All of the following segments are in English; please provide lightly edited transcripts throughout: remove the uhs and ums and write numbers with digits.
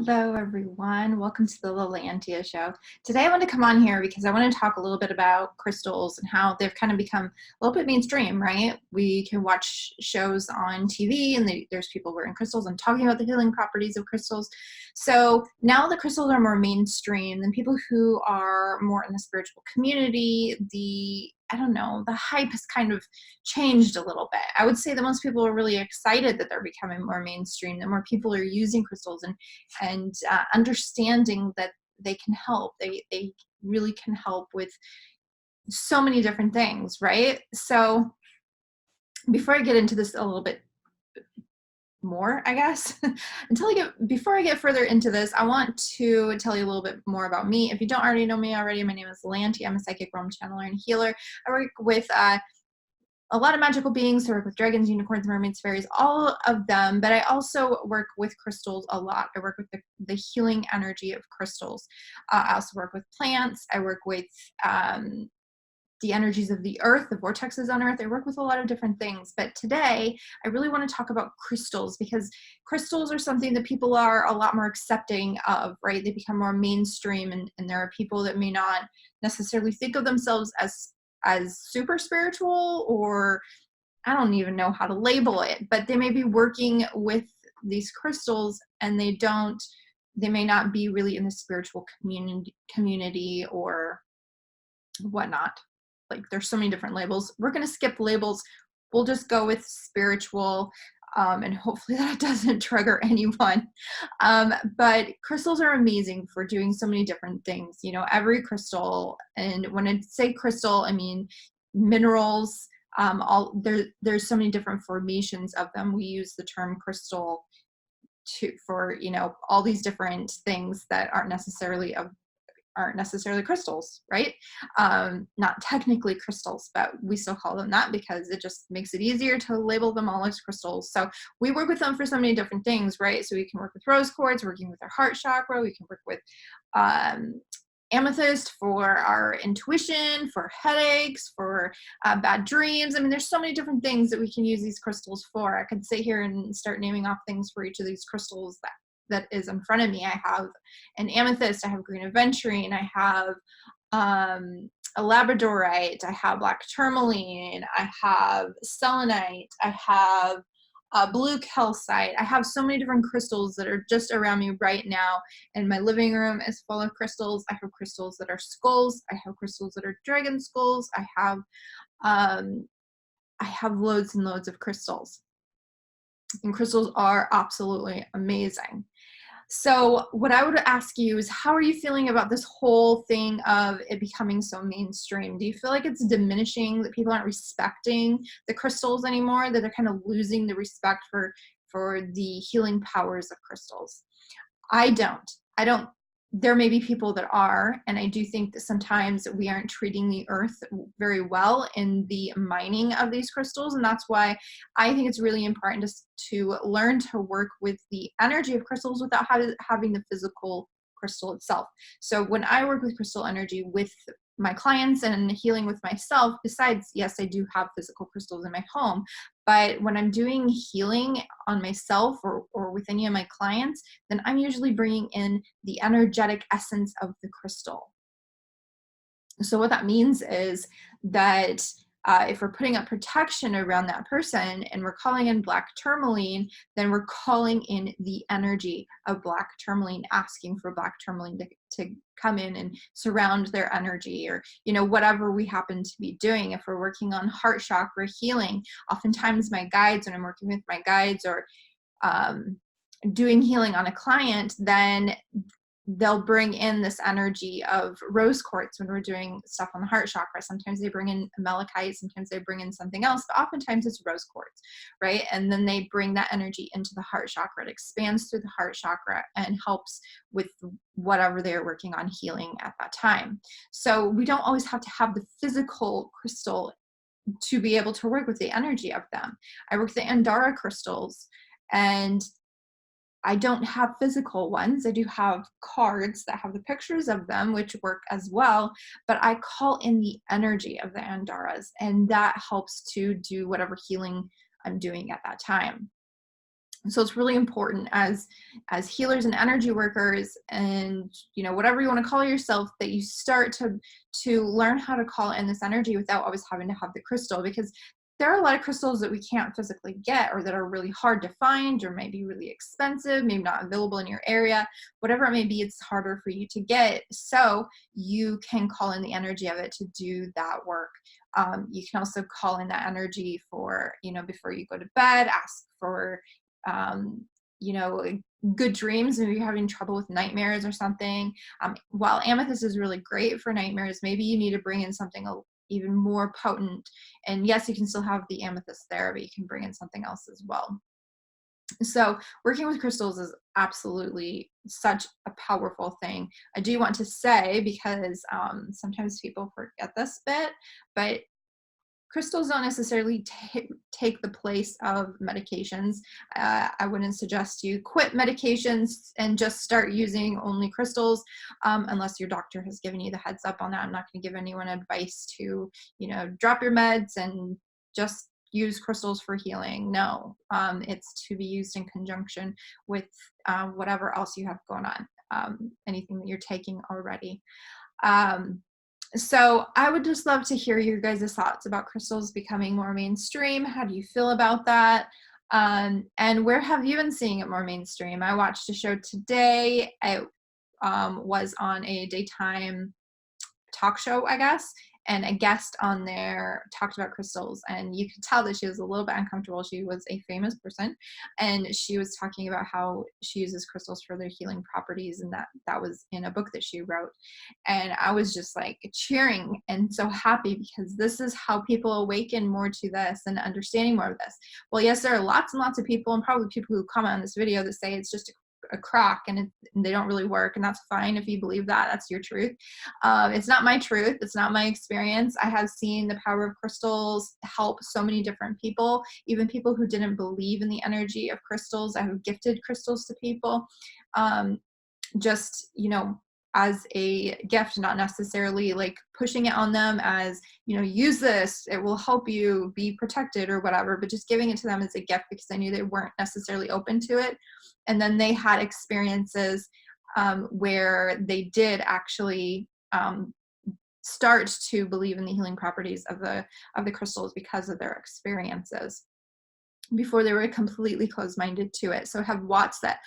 Hello, everyone. Welcome to the Lily Antia Show. Today, I want to come on here because I want to talk a little bit about crystals and how they've kind of become a little bit mainstream, right? We can watch shows on TV and there's people wearing crystals and talking about the healing properties of crystals. So now the crystals are more mainstream than people who are more in the spiritual community. The hype has kind of changed a little bit. I would say that most people are really excited that they're becoming more mainstream, that more people are using crystals and understanding that they can help. They really can help with so many different things, right? So before I get into this a little bit more, I guess, before I get further into this, I want to tell you a little bit more about me. If you don't already know me already, my name is Lanty. I'm a psychic realm channeler and healer. I work with a lot of magical beings. I work with dragons, unicorns, mermaids, fairies, all of them. But I also work with crystals a lot. I work with the healing energy of crystals. I also work with plants. I work with the energies of the earth, the vortexes on earth. I work with a lot of different things. But today, I really want to talk about crystals because crystals are something that people are a lot more accepting of, right? They become more mainstream, and there are people that may not necessarily think of themselves as super spiritual, or I don't even know how to label it, but they may be working with these crystals and they may not be really in the spiritual community or whatnot. Like, there's so many different labels. We're going to skip labels. We'll just go with spiritual, and hopefully that doesn't trigger anyone. But crystals are amazing for doing so many different things. You know, every crystal, and when I say crystal, I mean minerals. There's so many different formations of them. We use the term crystal for all these different things that aren't necessarily crystals, right? Not technically crystals, but we still call them that because it just makes it easier to label them all as crystals. So we work with them for so many different things, right? So we can work with rose quartz, working with our heart chakra. We can work with amethyst for our intuition, for headaches, for bad dreams. I mean, there's so many different things that we can use these crystals for. I could sit here and start naming off things for each of these crystals that is in front of me. I have an amethyst, I have green aventurine, I have a labradorite, I have black tourmaline, I have selenite, I have blue calcite. I have so many different crystals that are just around me right now, and my living room is full of crystals. I have crystals that are skulls. I have crystals that are dragon skulls. I have loads and loads of crystals, and crystals are absolutely amazing. So what I would ask you is, how are you feeling about this whole thing of it becoming so mainstream? Do you feel like it's diminishing, that people aren't respecting the crystals anymore, that they're kind of losing the respect for the healing powers of crystals? I don't. There may be people that are, and I do think that sometimes we aren't treating the earth very well in the mining of these crystals, and that's why I think it's really important to learn to work with the energy of crystals without having the physical crystal itself. So when I work with crystal energy with my clients and healing with myself, besides, yes, I do have physical crystals in my home, but when I'm doing healing on myself or with any of my clients, then I'm usually bringing in the energetic essence of the crystal. So what that means is that if we're putting up protection around that person and we're calling in black tourmaline, then we're calling in the energy of black tourmaline, asking for black tourmaline to come in and surround their energy, or whatever we happen to be doing. If we're working on heart chakra healing, oftentimes my guides, when I'm working with my guides or doing healing on a client, then they'll bring in this energy of rose quartz when we're doing stuff on the heart chakra. Sometimes they bring in malachite, sometimes they bring in something else, but oftentimes it's rose quartz, right? And then they bring that energy into the heart chakra. It expands through the heart chakra and helps with whatever they're working on healing at that time. So we don't always have to have the physical crystal to be able to work with the energy of them. I work with the Andara crystals, and I don't have physical ones. I do have cards that have the pictures of them, which work as well, but I call in the energy of the Andaras, and that helps to do whatever healing I'm doing at that time. So it's really important as healers and energy workers, and whatever you want to call yourself, that you start to learn how to call in this energy without always having to have the crystal, because there are a lot of crystals that we can't physically get, or that are really hard to find, or maybe really expensive, maybe not available in your area. Whatever it may be, it's harder for you to get, so you can call in the energy of it to do that work. You can also call in that energy for, before you go to bed, ask for um, you know, good dreams. Maybe you're having trouble with nightmares or something. While amethyst is really great for nightmares, maybe you need to bring in something even more potent. And yes, you can still have the amethyst there, but you can bring in something else as well. So working with crystals is absolutely such a powerful thing. I do want to say, because sometimes people forget this bit, but crystals don't necessarily take the place of medications. I wouldn't suggest you quit medications and just start using only crystals, unless your doctor has given you the heads up on that. I'm not going to give anyone advice to, drop your meds and just use crystals for healing. No, it's to be used in conjunction with whatever else you have going on, anything that you're taking already. Um, so I would just love to hear your guys' thoughts about crystals becoming more mainstream. How do you feel about that? And where have you been seeing it more mainstream? I watched a show today. It was on a daytime talk show, I guess, and a guest on there talked about crystals, and you could tell that she was a little bit uncomfortable. She was a famous person, and she was talking about how she uses crystals for their healing properties, and that was in a book that she wrote. And I was just like cheering and so happy, because this is how people awaken more to this and understanding more of this. Well, yes, there are lots and lots of people, and probably people who comment on this video, that say it's just a crock, and they don't really work, and that's fine. If you believe that, that's your truth. It's not my truth. It's not my experience. I have seen the power of crystals help so many different people, even people who didn't believe in the energy of crystals. I have gifted crystals to people, just, as a gift, not necessarily like pushing it on them as, use this, it will help you be protected or whatever, but just giving it to them as a gift, because I knew they weren't necessarily open to it. And then they had experiences where they did actually start to believe in the healing properties of the crystals because of their experiences, before they were completely closed-minded to it. So have watched that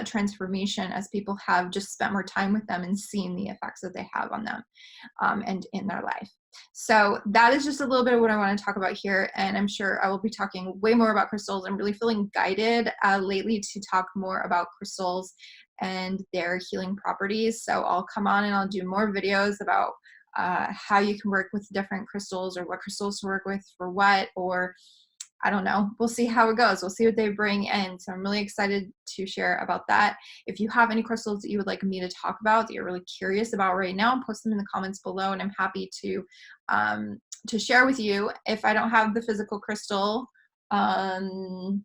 transformation as people have just spent more time with them and seen the effects that they have on them, and in their life. So that is just a little bit of what I want to talk about here, and I'm sure I will be talking way more about crystals. I'm really feeling guided lately to talk more about crystals and their healing properties. So I'll come on and I'll do more videos about how you can work with different crystals, or what crystals to work with for what, or I don't know. We'll see how it goes. We'll see what they bring in. So I'm really excited to share about that. If you have any crystals that you would like me to talk about, that you're really curious about right now, post them in the comments below, and I'm happy to share with you. If I don't have the physical crystal, it's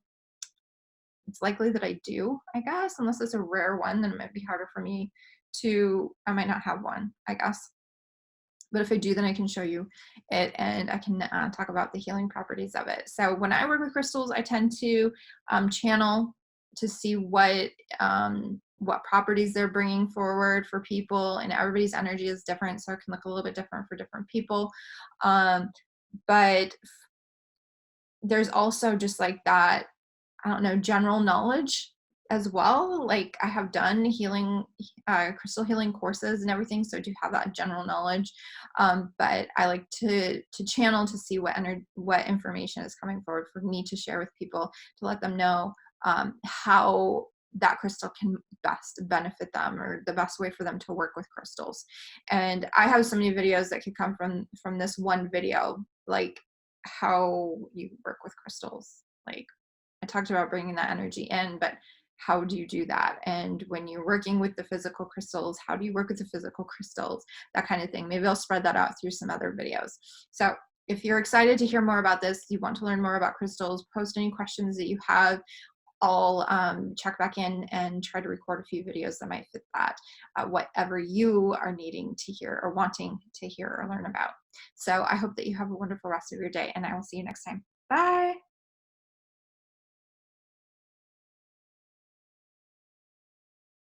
likely that I do, I guess, unless it's a rare one, then it might be harder for me I might not have one, I guess. But if I do, then I can show you it, and I can talk about the healing properties of it. So when I work with crystals, I tend to channel to see what properties they're bringing forward for people, and everybody's energy is different, so it can look a little bit different for different people. But there's also just like that, I don't know, general knowledge as well. Like I have done healing, crystal healing courses and everything, so I do have that general knowledge. But I like to channel to see what information is coming forward for me to share with people, to let them know how that crystal can best benefit them, or the best way for them to work with crystals. And I have so many videos that could come from this one video, like how you work with crystals. Like I talked about bringing that energy in, but how do you do that? And when you're working with the physical crystals, how do you work with the physical crystals? That kind of thing. Maybe I'll spread that out through some other videos. So if you're excited to hear more about this, you want to learn more about crystals, post any questions that you have. I'll check back in and try to record a few videos that might fit that, whatever you are needing to hear or wanting to hear or learn about. So I hope that you have a wonderful rest of your day, and I will see you next time. Bye.